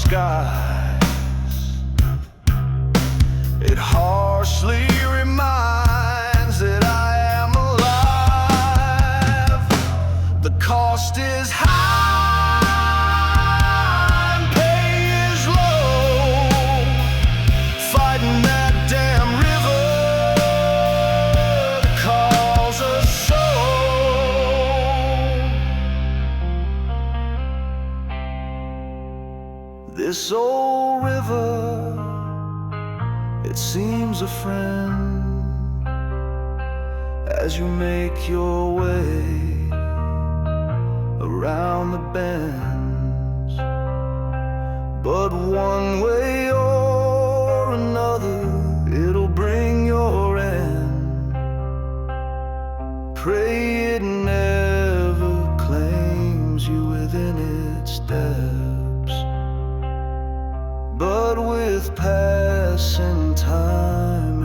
skies. It harshly reminds that I am alive. The cost is high and pay is low, fighting that damn river that calls us so. This old river, it seems a friend as you make your way around the bends. But one way or another, it'll bring your end. Pray it never claims you within its depths. But with passing time,